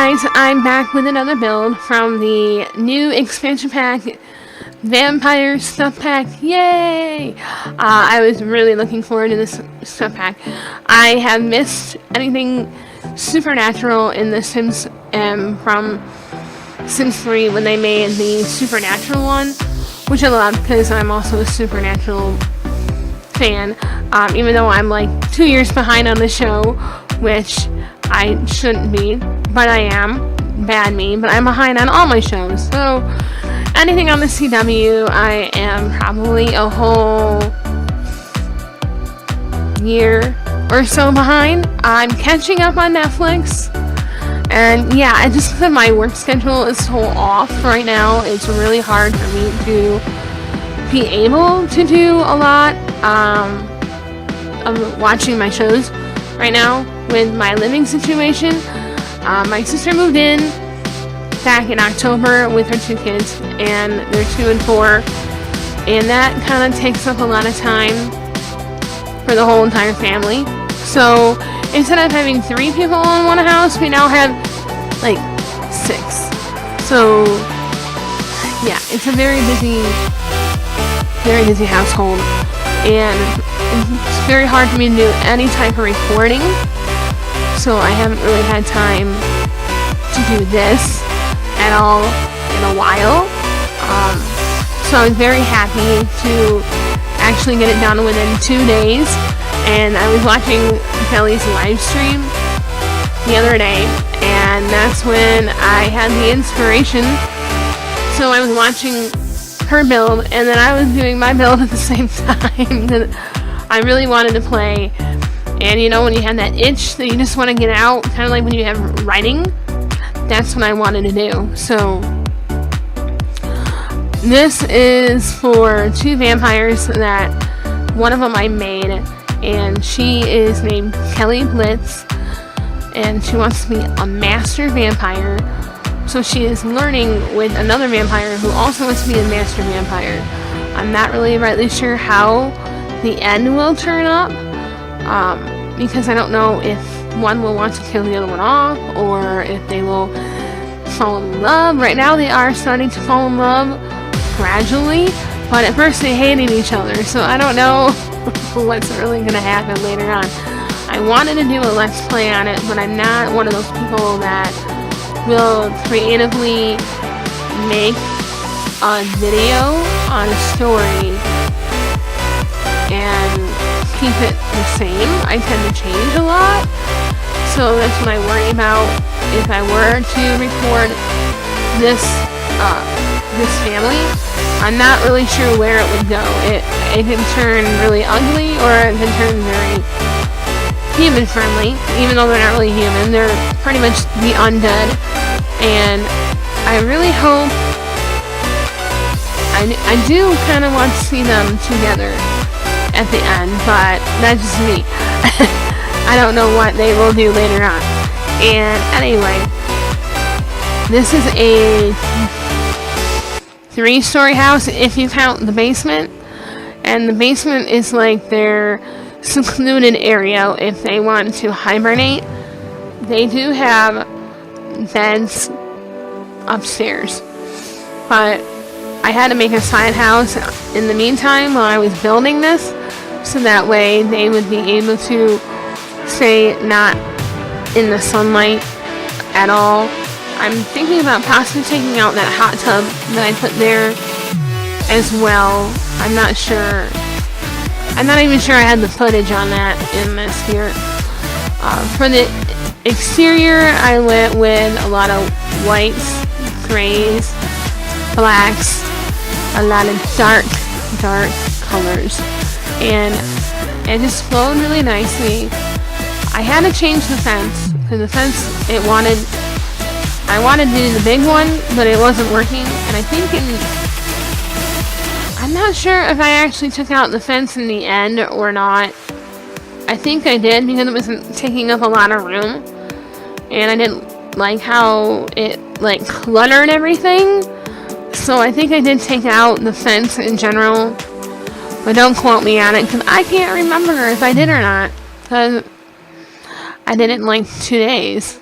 guys, I'm back with another build from the new expansion pack, Vampire Stuff Pack. Yay! I was really looking forward to this stuff pack. I have missed anything supernatural in The Sims from Sims 3 when they made the supernatural one, which I love because I'm also a supernatural fan, even though I'm like 2 years behind on the show, which I shouldn't be, but I am. Bad me, but I'm behind on all my shows. So anything on the CW, I am probably a whole year or so behind. I'm catching up on Netflix, and yeah, I just said my work schedule is so off right now. It's really hard for me to be able to do a lot of watching my shows right now with my living situation. My sister moved in back in October with her 2 kids, and they're 2 and 4, and that kind of takes up a lot of time for the whole entire family. So instead of having 3 people in one house, we now have like 6. So yeah, it's a very busy household, and it's very hard for me to do any type of recording. So I haven't really had time to do this at all in a while. So I was very happy to actually get it done within 2 days. And I was watching Kelly's live stream the other day, and that's when I had the inspiration. So I was watching her build, and then I was doing my build at the same time that I really wanted to play. And you know, when you have that itch that you just want to get out, kind of like when you have writing, that's what I wanted to do. So this is for 2 vampires that one of them I made, and she is named Kelly Blitz, and she wants to be a master vampire. So she is learning with another vampire who also wants to be a master vampire. I'm not really rightly sure how the end will turn up. Because I don't know if one will want to kill the other one off, or if they will fall in love. Right now they are starting to fall in love gradually, but at first they hated each other, so I don't know what's really going to happen later on. I wanted to do a let's play on it, but I'm not one of those people that will creatively make a video on a story and keep it the same. I tend to change a lot, so that's what I worry about. If I were to record this family, I'm not really sure where it would go. It can turn really ugly, or it can turn very human friendly, even though they're not really human. They're pretty much the undead, and I really hope, I do kind of want to see them together at the end, but that's just me. I don't know what they will do later on. And anyway, this is a 3-story house if you count the basement, and the basement is like their secluded area if they want to hibernate. They do have beds upstairs, but I had to make a side house in the meantime while I was building this, so that way they would be able to stay not in the sunlight at all. I'm thinking about possibly taking out that hot tub that I put there as well. I'm not sure. I'm not even sure I had the footage on that in this here. For the exterior, I went with a lot of whites, grays, blacks, a lot of dark colors, and it just flowed really nicely. I had to change the fence, because the fence, I wanted to do the big one, but it wasn't working, and I think I'm not sure if I actually took out the fence in the end or not. I think I did, because it wasn't taking up a lot of room, and I didn't like how it like cluttered everything. So I think I did take out the fence in general, but don't quote me on it, because I can't remember if I did or not, because I did it in like 2 days.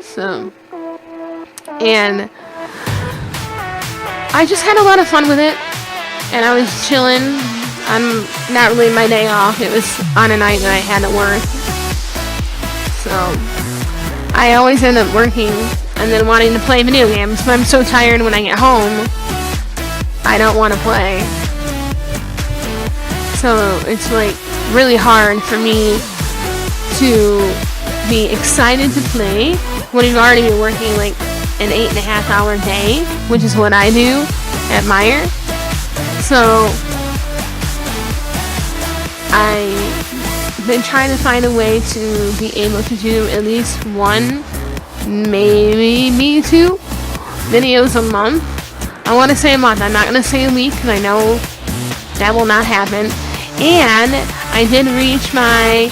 So And I just had a lot of fun with it. And I was chilling. I'm not really my day off. It was on a night that I had to work. So I always end up working and then wanting to play video games. But I'm so tired when I get home, I don't want to play. So it's like really hard for me to be excited to play when you've already been working like an 8.5-hour day, which is what I do at Meyer. So I've been trying to find a way to be able to do at least one, maybe 2 videos a month. I want to say a month. I'm not going to say a week because I know that will not happen. And I did reach my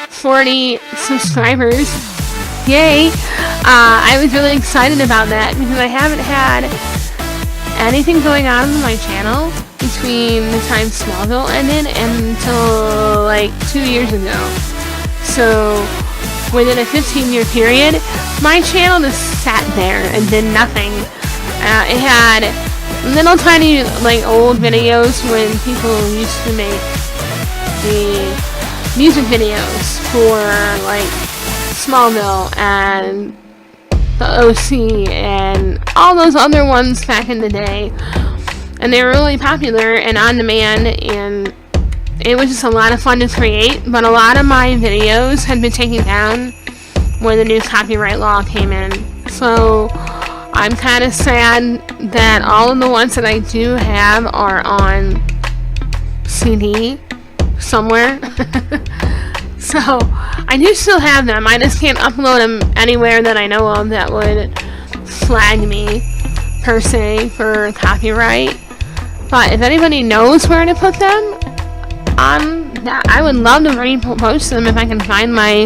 40 subscribers. Yay! I was really excited about that because I haven't had anything going on with my channel between the time Smallville ended and until like 2 years ago. So within a 15-year period, my channel just sat there and did nothing. It had little tiny like old videos when people used to make the music videos for like Smallville and the OC and all those other ones back in the day. And they were really popular and on demand, and it was just a lot of fun to create. But a lot of my videos had been taken down when the new copyright law came in. So I'm kind of sad that all of the ones that I do have are on CD somewhere. So I do still have them. I just can't upload them anywhere that I know of that would flag me per se for copyright. But if anybody knows where to put them, I would love to repost them if I can find my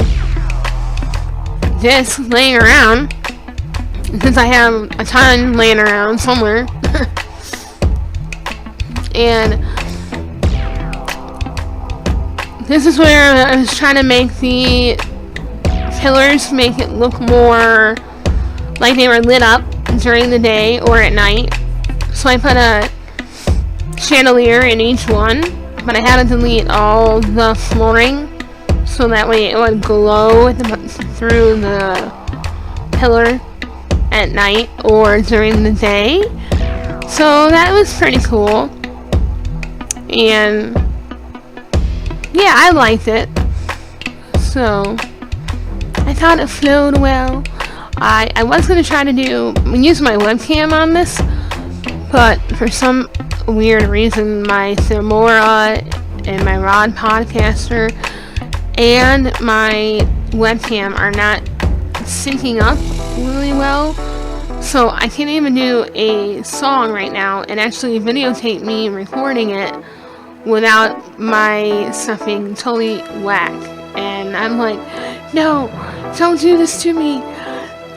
disc laying around, since I have a ton laying around somewhere. And this is where I was trying to make the pillars make it look more like they were lit up during the day or at night. So I put a chandelier in each one, but I had to delete all the flooring so that way it would glow through the pillar at night or during the day. So that was pretty cool. And yeah, I liked it. So I thought it flowed well. I was going to try to use my webcam on this, but for some weird reason my Filmora and my Rod Podcaster and my webcam are not syncing up really well. So I can't even do a song right now and actually videotape me recording it without my stuff being totally whack. And I'm like, no, don't do this to me.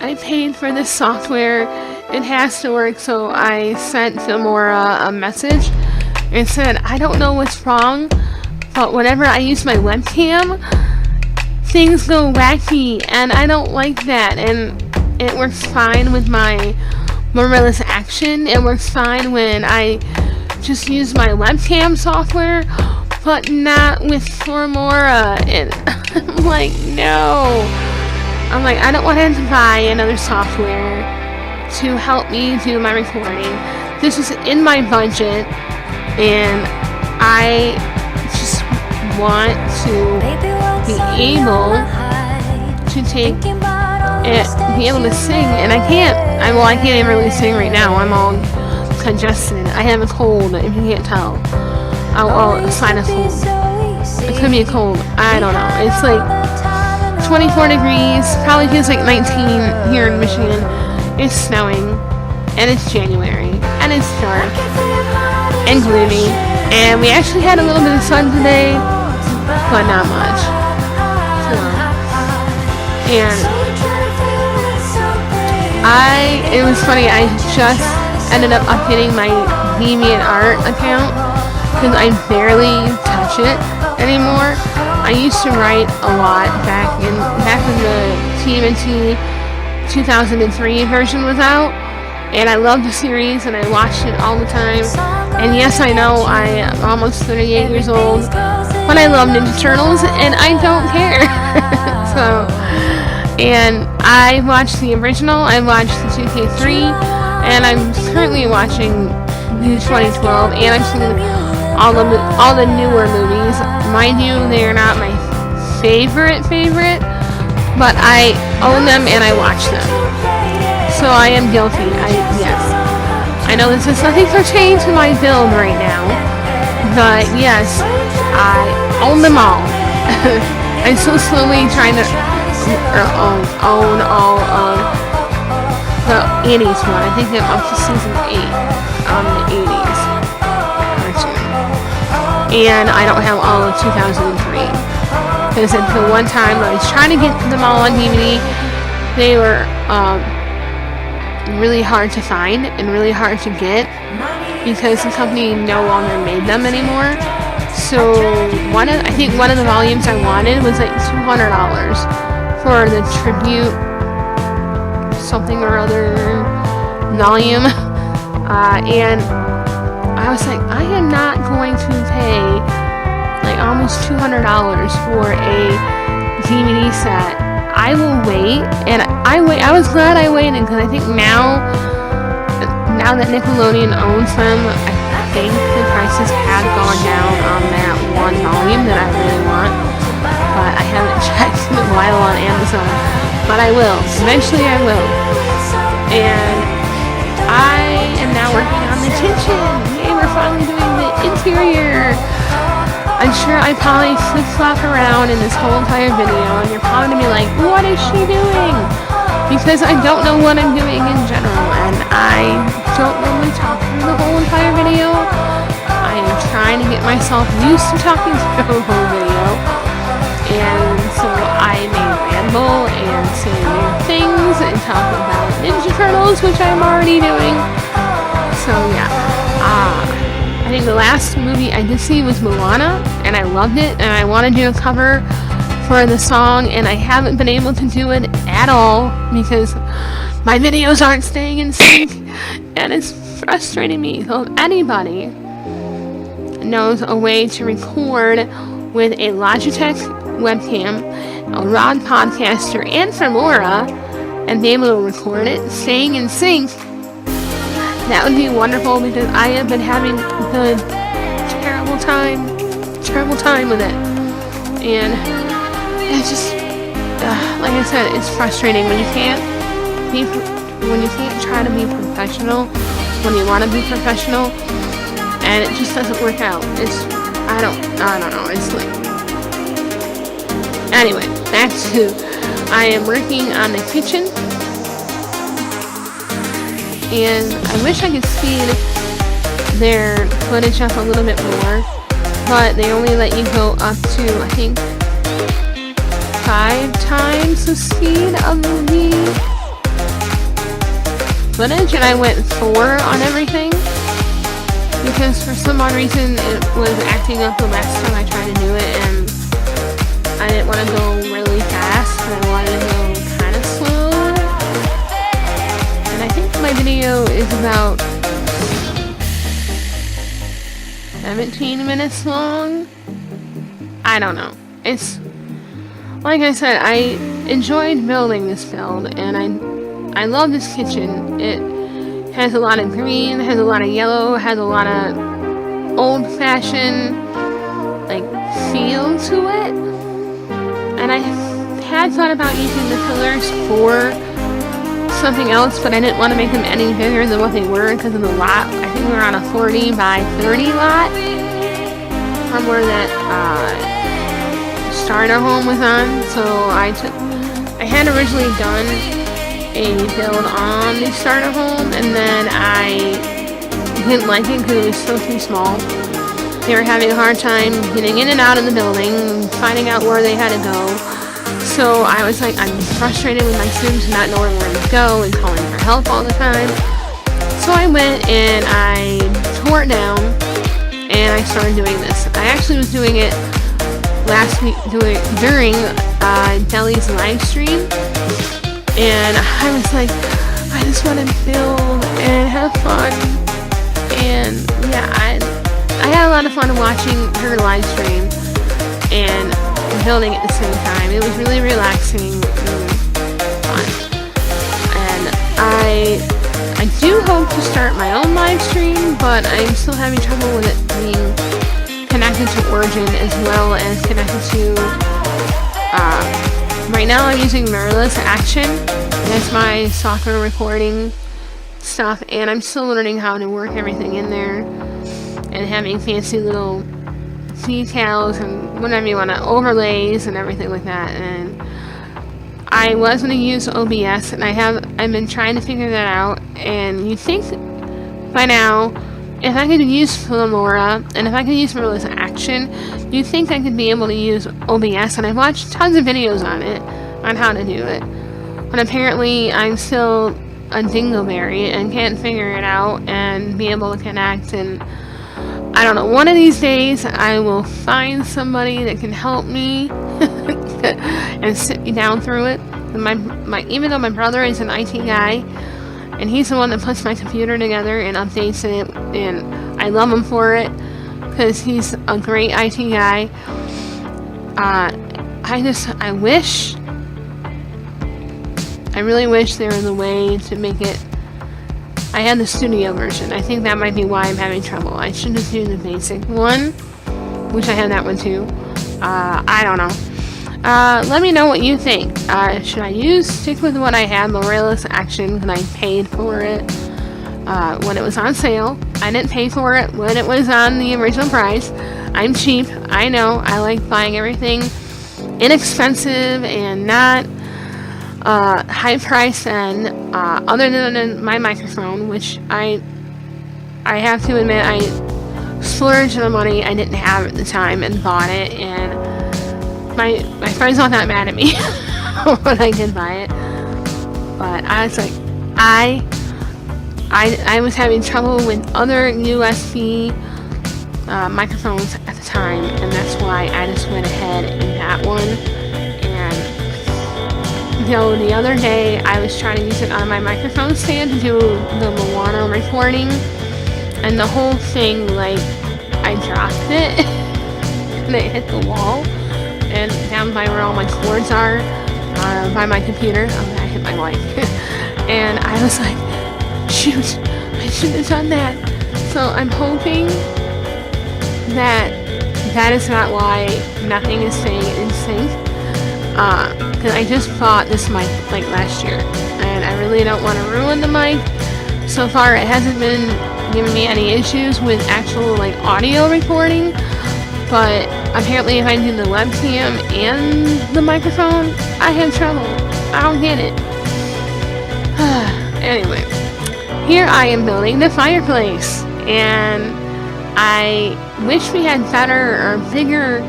I paid for this software. It has to work. So I sent Filmora a message and said, I don't know what's wrong, but whenever I use my webcam, things go wacky, and I don't like that. And it works fine with my Morella's Action. It works fine when I just use my webcam software, but not with Filmora. And I'm like, no. I'm like, I don't want to have to buy another software to help me do my recording. This is in my budget, and I just want to be able to take it, be able to sing, and I can't. I can't even really sing right now. I'm all congested. I have a cold, if you can't tell. I'll sign a cold. It could be a cold. I don't know. It's like 24 degrees. Probably feels like 19 here in Michigan. It's snowing, and it's January, and it's dark and gloomy, and we actually had a little bit of sun today, but not much. So, and it was funny, I just ended up updating my DeviantArt account because I barely touch it anymore. I used to write a lot back in the TMNT 2003 version was out, and I loved the series and I watched it all the time. And yes, I know I am almost 38 years old, but I love Ninja Turtles and I don't care. So, and I watched the original, I watched the 2K3, and I'm currently watching the 2012, and I've seen all the newer movies. Mind you, they are not my favorite, but I own them and I watch them. So I am guilty. Yes. I know this has nothing to change in my build right now, but yes, I own them all. I'm so slowly trying to own all of the 80s one. I think I'm up to season 8 on the 80s cartoon. And I don't have all of 2003. Because until one time I was trying to get them all on DVD, they were really hard to find and really hard to get because the company no longer made them anymore. So I think one of the volumes I wanted was like $200 for the tribute something or other volume, and I was like, I am not going to pay like almost $200 for a DVD set. I will wait, and I was glad I waited because I think now that Nickelodeon owns them, I think the prices have gone down on that one volume that I really want, but I haven't checked in a while on Amazon, but I will. Eventually I will. And I am now working on the kitchen. Yay, we're finally doing the interior. I'm sure I probably flip-flop around in this whole entire video, and you're probably going to be like, what is she doing? Because I don't know what I'm doing in general, and I don't normally talk through the whole entire video. I am trying to get myself used to talking through the whole video, and so I may ramble and say weird things and talk about Ninja Turtles, which I'm already doing. So yeah, I think the last movie I did see was Moana, and I loved it, and I want to do a cover for the song, and I haven't been able to do it at all because my videos aren't staying in sync, and it's frustrating me. So if anybody knows a way to record with a Logitech webcam, a Rod Podcaster, and Filmora, and be able to record it staying in sync, that would be wonderful because I have been having the terrible time with it, and it's just like I said, it's frustrating when you can't try to be professional when you want to be professional, and it just doesn't work out. I don't know. It's like, anyway, back to I am working on the kitchen. And I wish I could speed their footage up a little bit more, but they only let you go up to, I think, 5 times the speed of the footage, and I went 4 on everything, because for some odd reason it was acting up the last time I tried to do it, and I didn't want to go really fast, and I wanted to go kind of slow. I think my video is about 17 minutes long. I don't know. It's like I said, I enjoyed building this build, and I love this kitchen. It has a lot of green, has a lot of yellow, has a lot of old-fashioned like feel to it. And I had thought about using the pillars for something else, but I didn't want to make them any bigger than what they were because of the lot. I think we were on a 40 by 30 lot from where that starter home was on. So I had originally done a build on the starter home, and then I didn't like it because it was so too small. They were having a hard time getting in and out of the building, finding out where they had to go. So I was like, I'm frustrated with my students not knowing where to go and calling for help all the time. So I went and I tore it down and I started doing this. I actually was doing it last week during Deli's live stream, and and I was like, I just want to build and have fun. And yeah, I had a lot of fun watching her live stream and building at the same time. It was really relaxing and fun. And I do hope to start my own live stream, but I'm still having trouble with it being connected to Origin as well as connected to, right now I'm using Mirrorless Action. That's my software recording stuff, and I'm still learning how to work everything in there and having fancy little details and whatever you want to, overlays and everything like that. And I was going to use OBS, and I've been trying to figure that out. And you'd think by now, if I could use Filmora and if I could use Mirrorless Action, you'd think I could be able to use OBS. And I've watched tons of videos on it, on how to do it. But apparently, I'm still a dingleberry and can't figure it out and be able to connect. And I don't know, one of these days I will find somebody that can help me and sit me down through it. Even though my brother is an IT guy, and he's the one that puts my computer together and updates it, and I love him for it because he's a great IT guy. I really wish there was a way to make it. I had the studio version. I think that might be why I'm having trouble. I should just do the basic one, which I had that one too. I don't know. Let me know what you think. Should I stick with what I had, Mirrorless Action, because I paid for it when it was on sale. I didn't pay for it when it was on the original price. I'm cheap. I know. I like buying everything inexpensive and not high price. And other than my microphone, which I have to admit, I splurged the money I didn't have at the time and bought it, and my friends aren't that mad at me when I did buy it. But I was like, I was having trouble with other USB microphones at the time, and that's why I just went ahead and got one. And the other day I was trying to use it on my microphone stand to do the Moana recording, and the whole thing, like, I dropped it and it hit the wall and down by where all my cords are, by my computer. Oh, I hit my mic. And I was like, shoot, I shouldn't have done that. So I'm hoping that is not why nothing is staying in sync. Because I just bought this mic like last year, and I really don't want to ruin the mic. So far it hasn't been giving me any issues with actual like audio recording, but apparently if I do the webcam and the microphone, I have trouble. I don't get it. Anyway, here I am building the fireplace, and I wish we had better or bigger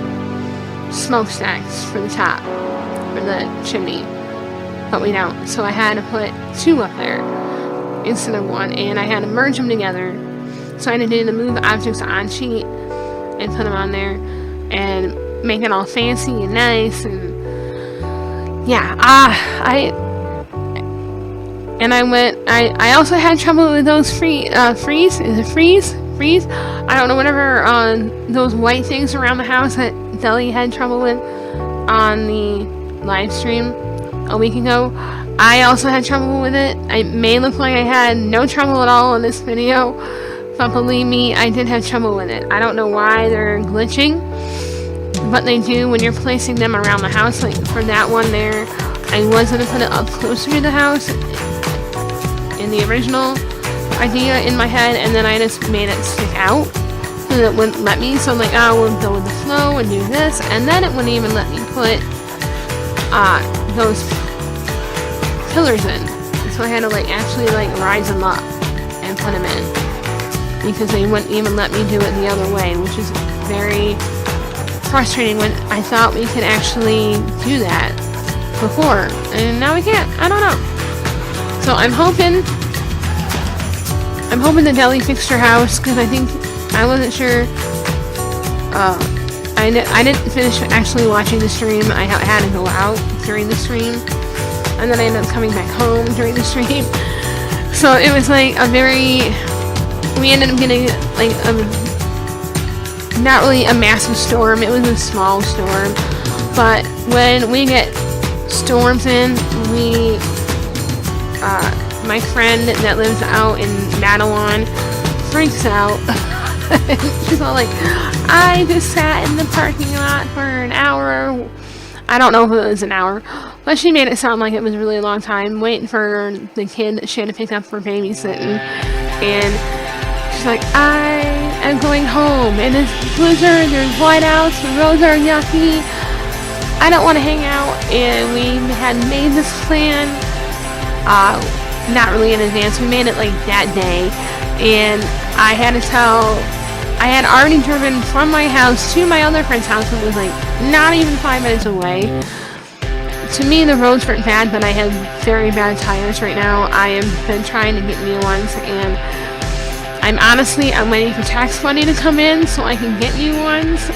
smokestacks for the top, for the chimney, but we don't. So I had to put 2 up there instead of 1, and I had to merge them together. So I had to do the move objects on sheet and put them on there and make it all fancy and nice. And yeah, I also had trouble with those freeze? Is it freeze? I don't know, whatever those white things around the house that Deli had trouble with on the live stream a week ago. I also had trouble with it. It may look like I had no trouble at all in this video, but believe me, I did have trouble with it. I don't know why they're glitching, but they do when you're placing them around the house. Like for that one there, I was going to put it up closer to the house in the original idea in my head, and then I just made it stick out so that it wouldn't let me. So I'm like, oh, we'll go with the flow and do this, and then it wouldn't even let me put those pillars in. So I had to actually rise them up and put them in, because they wouldn't even let me do it the other way, which is very frustrating when I thought we could actually do that before, and now we can't. I don't know. So I'm hoping the Deli fixed her house, because I wasn't sure. I didn't finish actually watching the stream. I had to go out during the stream. and then I ended up coming back home during the stream. So it was like we ended up getting like not really a massive storm, it was a small storm. But when we get storms in, my friend that lives out in Matawan freaks out. She's all like, I just sat in the parking lot for an hour. I don't know if it was an hour, but she made it sound like it was a really long time waiting for the kid that she had to pick up for babysitting. And she's like, I am going home, and it's blizzard, there's whiteouts, the roads are yucky, I don't want to hang out. And we had made this plan, not really in advance, we made it like that day. And I had already driven from my house to my other friend's house, it was like not even 5 minutes away. To me, the roads weren't bad, but I have very bad tires right now. I have been trying to get new ones, and I'm waiting for tax money to come in so I can get new ones.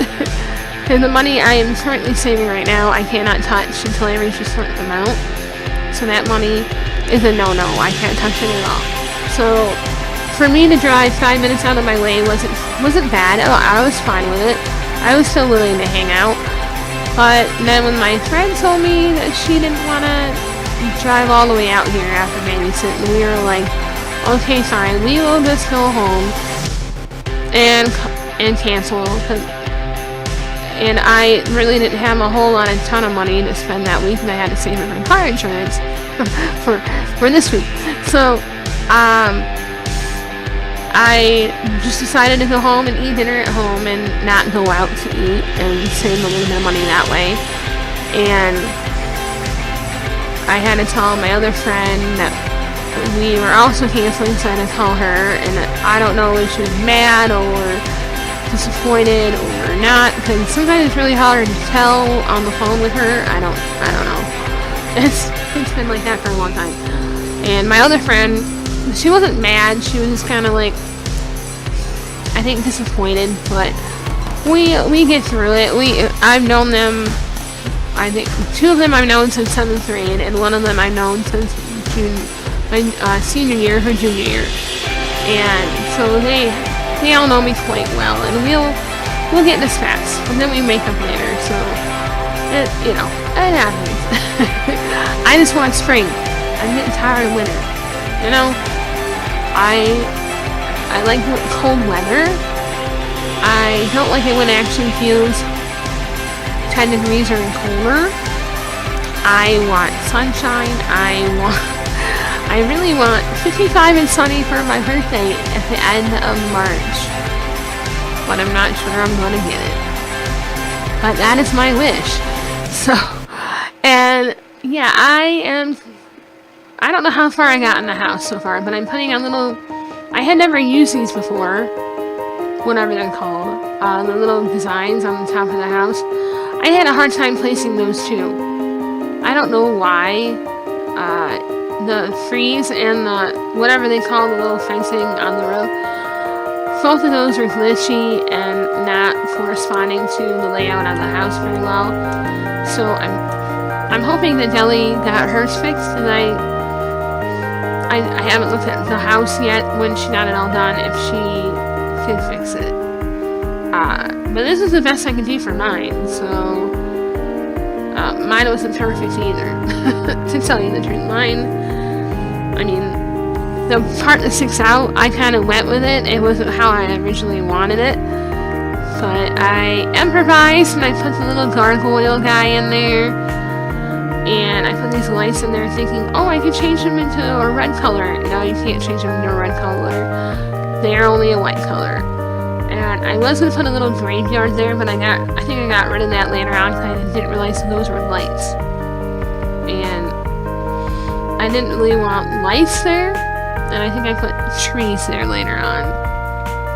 And the money I am currently saving right now, I cannot touch until I reach a certain amount. So that money is a no-no. I can't touch it at all. So for me to drive 5 minutes out of my way wasn't bad. I was fine with it. I was still willing to hang out. But then when my friend told me that she didn't want to drive all the way out here after babysitting, we were like, okay, fine, we will just go home and cancel. And I really didn't have a whole ton of money to spend that week, and I had to save it from car insurance for this week. So I just decided to go home and eat dinner at home and not go out to eat and save a little bit of money that way. And I had to tell my other friend that we were also canceling, so I had to tell her, and I don't know if she was mad or disappointed or not, because sometimes it's really hard to tell on the phone with her. I don't know. It's been like that for a long time. And my other friend, she wasn't mad, she was just kind of like, I think disappointed, but we get through it. I've known them, I think 2 of them I've known since 7th grade, and 1 of them I've known since my senior year, her junior year. And so they all know me quite well, and we'll get this fast, and then we make up later. So it happens. I just want spring. I'm getting tired of winter. I like cold weather. I don't like it when it actually feels 10 degrees or colder. I want sunshine. I really want 55 and sunny for my birthday at the end of March. But I'm not sure I'm going to get it. But that is my wish. So, and yeah, I don't know how far I got in the house so far, but I'm putting a little, I had never used these before, whatever they're called, the little designs on the top of the house. I had a hard time placing those too. I don't know why. The fraze and the whatever they call the little fencing on the roof, both of those are glitchy and not corresponding to the layout of the house very well. So I'm hoping that Deli got hers fixed, and I haven't looked at the house yet when she got it all done if she can fix it. But this is the best I can do for mine, so mine wasn't perfect either. To tell you the truth, the part that sticks out, I kind of went with it. It wasn't how I originally wanted it, but I improvised, and I put the little gargoyle guy in there, and I put these lights in there thinking, oh, I could change them into a red color. No, you can't change them into a red color. They're only a white color. And I was going to put a little graveyard there, but I think I got rid of that later on because I didn't realize those were lights. And I didn't really want lights there, and I think I put trees there later on.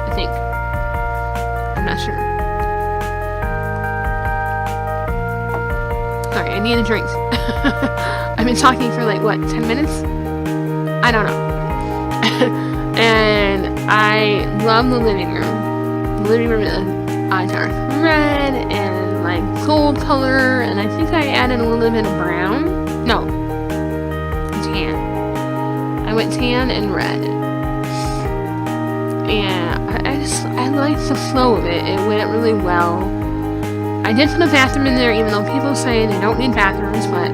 I think. I'm not sure. Sorry, I need a drink. I've been talking for 10 minutes? I don't know. And I love the living room. The living room is dark red and gold color, and I think I added a little bit of brown. No, I went tan and red. And I liked the flow of it. It went really well. I did put a bathroom in there, even though people say they don't need bathrooms, but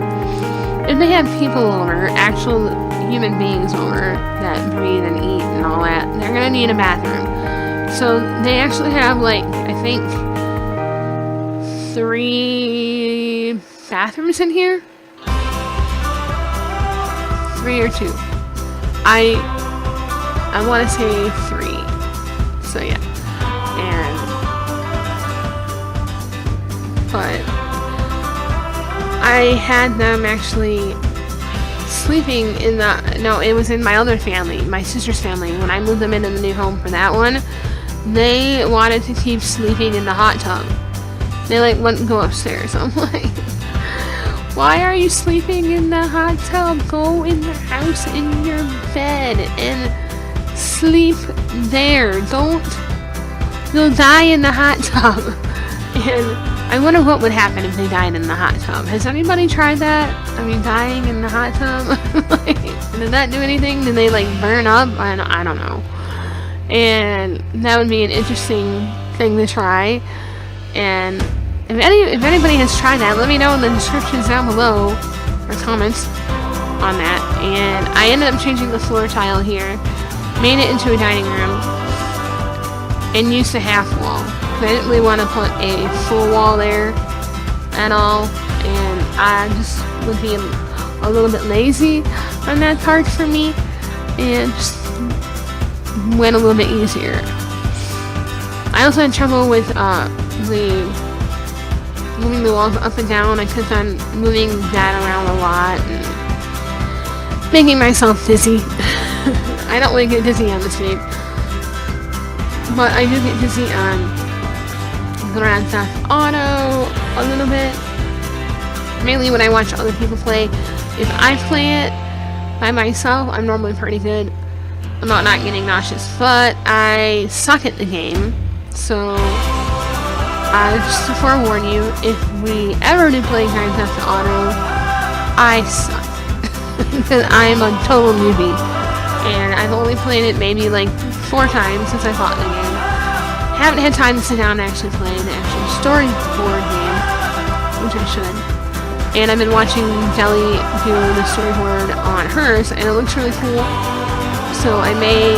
if they have people over, actual human beings over, that breathe and eat and all that, they're gonna need a bathroom. So they actually have, like, I think 3 bathrooms in here. 3 or 2. I want to say 3. So yeah. But I had them actually sleeping in it was in my other family, my sister's family. When I moved them into the new home for that one, they wanted to keep sleeping in the hot tub. They wouldn't go upstairs. I'm like, why are you sleeping in the hot tub? Go in the house in your bed and sleep there. You'll die in the hot tub. And I wonder what would happen if they died in the hot tub. Has anybody tried that? I mean, dying in the hot tub? Did that do anything? Did they burn up? I don't know. And that would be an interesting thing to try. And if anybody has tried that, let me know in the descriptions down below, or comments on that. And I ended up changing the floor tile here, made it into a dining room, and used a half wall. I didn't really want to put a full wall there at all, and I just would be a little bit lazy on that part for me, and just went a little bit easier. I also had trouble with moving the walls up and down. I kept on moving that around a lot and making myself dizzy. I don't really get dizzy on this game, but I do get dizzy on Grand Theft Auto a little bit. Mainly when I watch other people play. If I play it by myself, I'm normally pretty good about not getting nauseous, but I suck at the game. So just to forewarn you, if we ever do play Grand Theft Auto, I suck. Because I'm a total newbie. And I've only played it maybe 4 times since I bought the game. Haven't had time to sit down and actually play the actual storyboard game, which I should. And I've been watching Deli do the storyboard on hers, and it looks really cool. So I may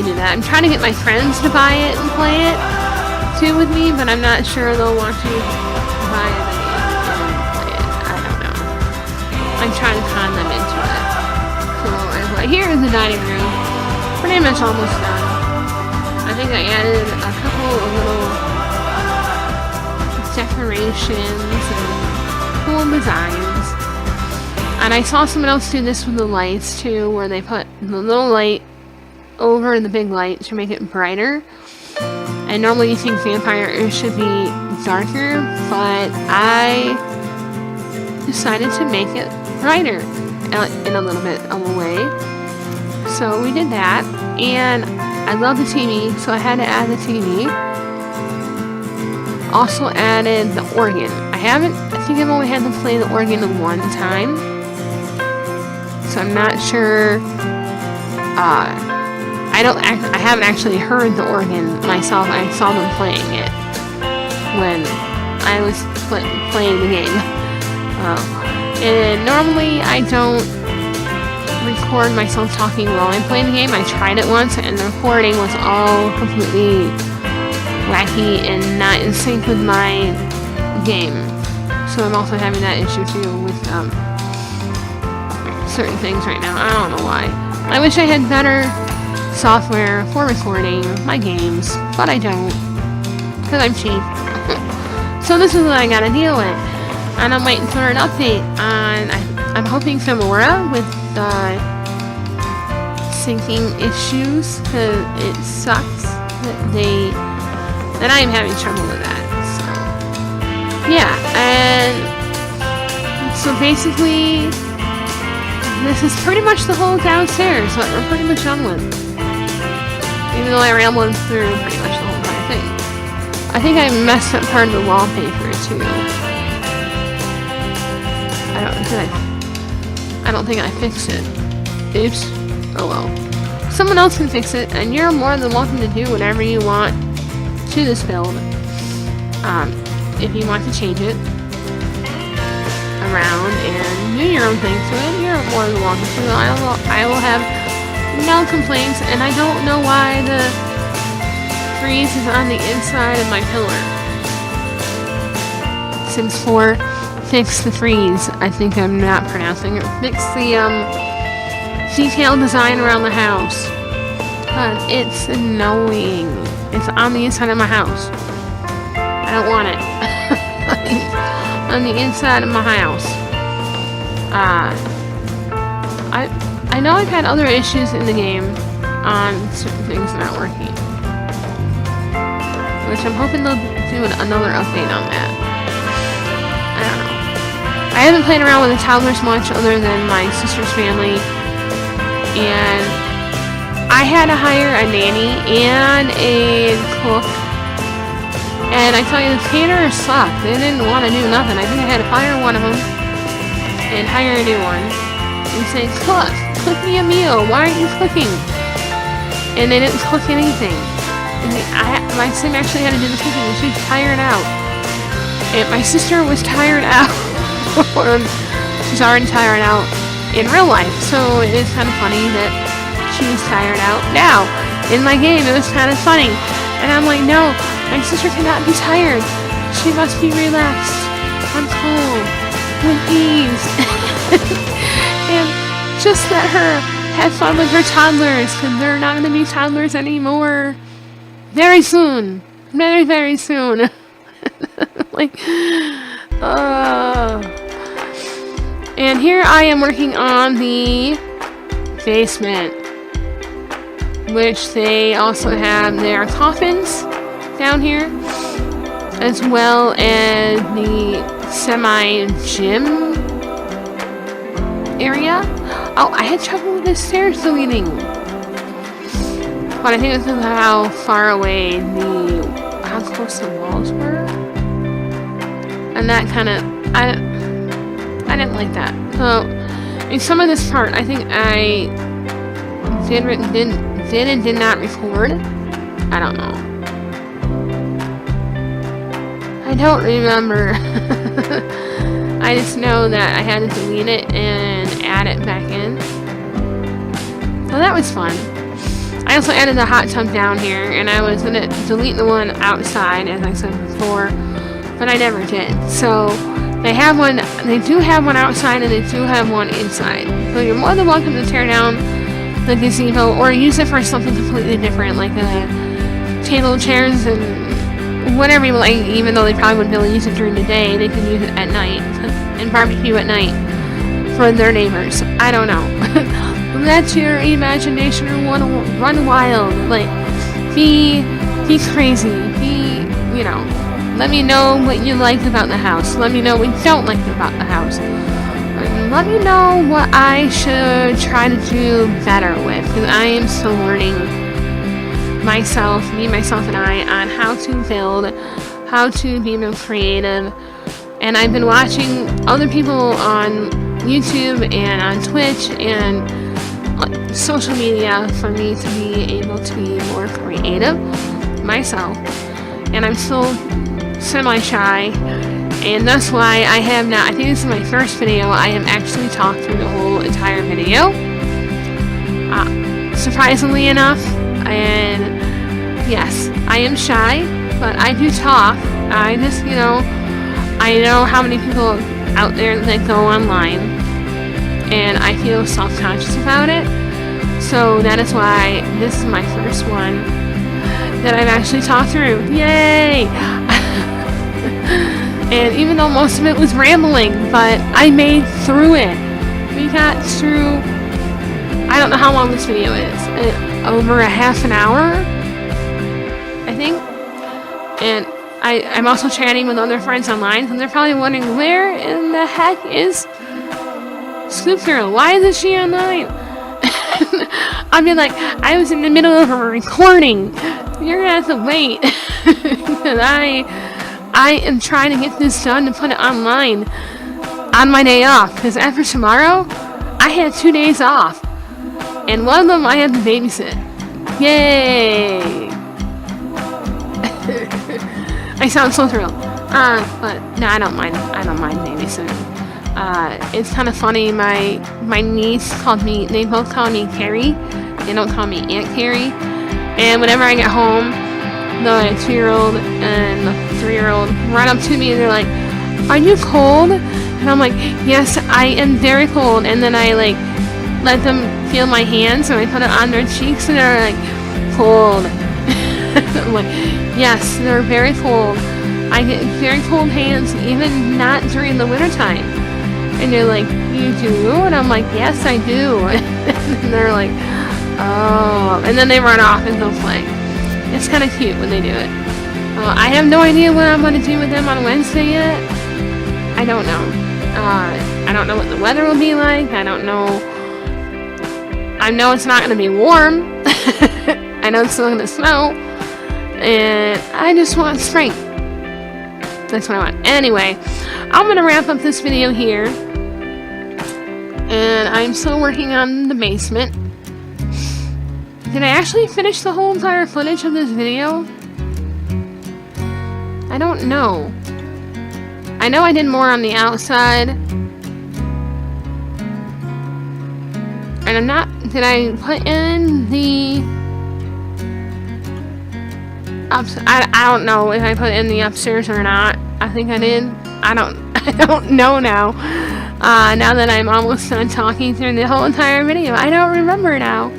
do that. I'm trying to get my friends to buy it and play it too with me, but I'm not sure they'll want to buy it and play it. I don't know. I'm trying to con them into it. So here is the dining room. Pretty much almost done. I think I added a couple of little decorations and cool designs. And I saw someone else do this with the lights too, where they put the little light over the big light to make it brighter. And normally you think vampires should be darker, but I decided to make it brighter in a little bit of a way. So we did that, and I love the TV, so I had to add the TV. Also added the organ. I think I've only had to play the organ one time, so I'm not sure. I haven't actually heard the organ myself. I saw them playing it when I was playing the game. And normally I don't record myself talking while I'm playing the game. I tried it once and the recording was all completely wacky and not in sync with my game. So I'm also having that issue too with certain things right now. I don't know why. I wish I had better software for recording my games, but I don't, because I'm cheap. So this is what I gotta deal with, and I'm waiting for an update on, I'm hoping Femora with syncing issues, because it sucks that I am having trouble with that. So yeah, and so basically this is pretty much the whole downstairs, what we're pretty much done with. Even though I rambled through pretty much the whole entire thing. I think I messed up part of the wallpaper too. I don't think I fixed it. Oops. Oh well. Someone else can fix it, and you're more than welcome to do whatever you want to this build. If you want to change it around and do your own thing to it, you're more than welcome to. I will have no complaints, and I don't know why the freeze is on the inside of my pillar. Sims 4, fix the freeze. I think I'm not pronouncing it. Fix the detailed design around the house. God, it's annoying. It's on the inside of my house. I don't want it. On the inside of my house. I know I've had other issues in the game on certain things not working, which I'm hoping they'll do another update on that. I don't know. I haven't played around with the toddlers much other than my sister's family, and I had to hire a nanny and a cook. And I tell you, the caterers sucked. They didn't want to do nothing. I think I had to fire one of them and hire a new one. And say, cook me a meal. Why aren't you cooking? And they didn't cook anything. And my sim actually had to do the cooking, and she was tired out. And my sister was tired out. She's already tired out in real life. So it is kind of funny that she was tired out. Now, in my game, it was kind of funny. And I'm like, no. My sister cannot be tired. She must be relaxed, on calm, with ease. And just let her have fun with her toddlers, because they're not going to be toddlers anymore. Very soon. Very, very soon. And here I am working on the basement, which they also have their coffins down here, as well as the semi-gym area. Oh, I had trouble with the stairs deleting, but I think it's because of how far away how close the walls were, and that kind of, I didn't like that. So in some of this part, I think I did and did not record. I don't know. I don't remember. I just know that I had to delete it and add it back in. Well, that was fun. I also added the hot tub down here, and I was going to delete the one outside, as I said before, but I never did. So they do have one outside, and they do have one inside. So you're more than welcome to tear down the gazebo or use it for something completely different, like a table, chairs, and whatever you like. Even though they probably wouldn't be able to use it during the day, they can use it at night and barbecue at night for their neighbors. I don't know. Let your imagination run wild. Like, be crazy. Let me know what you liked about the house. Let me know what you don't like about the house. And let me know what I should try to do better with, because I am still learning myself and I, on how to build, how to be more creative. And I've been watching other people on YouTube and on Twitch and social media for me to be able to be more creative myself. And I'm still semi-shy, and that's why I have not, I think this is my first video I have actually talked through the whole entire video, surprisingly enough. And yes, I am shy, but I do talk. I just, I know how many people out there that go online, and I feel self-conscious about it. So that is why this is my first one that I've actually talked through. Yay! And even though most of it was rambling, but I made through it. We got through, I don't know how long this video is, over a half an hour, I think. And I'm also chatting with other friends online, and they're probably wondering, where in the heck is ScoopGirl? Why isn't she online? I mean, like, I was in the middle of a recording. You're gonna have to wait. Because I am trying to get this done to put it online on my day off. Because after tomorrow, I have 2 days off. And one of them I had to babysit. Yay! I sound so thrilled. But no, I don't mind babysitting. It's kind of funny. My niece they both call me Carrie. They don't call me Aunt Carrie. And whenever I get home, the 2-year-old and the 3-year-old run up to me and they're like, "Are you cold?" And I'm like, "Yes, I am very cold." And then I like let them feel my hands and I put it on their cheeks and they're like, "Cold." I'm like, "Yes, they're very cold. I get very cold hands, even not during the winter time." And they're like, "You do?" And I'm like, "Yes, I do." And they're like, "Oh." And then they run off and go play. It's kind of cute when they do it. I have no idea what I'm going to do with them on Wednesday yet. I don't know. I don't know what the weather will be like. I don't know. I know it's not going to be warm. I know it's still going to snow. And I just want spring. That's what I want. Anyway, I'm going to wrap up this video here. And I'm still working on the basement. Did I actually finish the whole entire footage of this video? I don't know. I know I did more on the outside. And I'm not... Did I put in the... I don't know if I put in the upstairs or not. I think I did. I don't know now. Now that I'm almost done talking through the whole entire video. I don't remember now.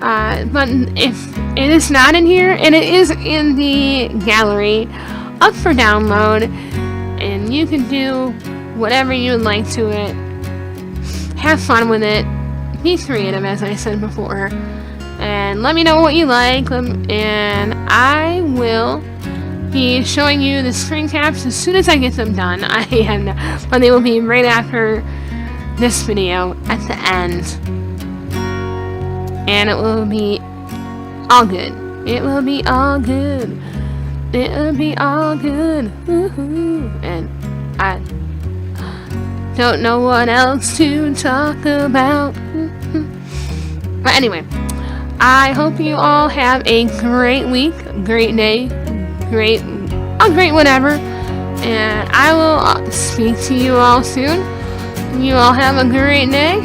But if it is not in here, and it is in the gallery, up for download, and you can do whatever you would like to it. Have fun with it. Be creative, as I said before. And let me know what you like, and I will be showing you the screen caps as soon as I get them done. But they will be right after this video at the end. And it will be all good. It will be all good. It will be all good. Woo-hoo. And I don't know what else to talk about. But anyway, I hope you all have a great week, great day, great whatever. And I will speak to you all soon. You all have a great day.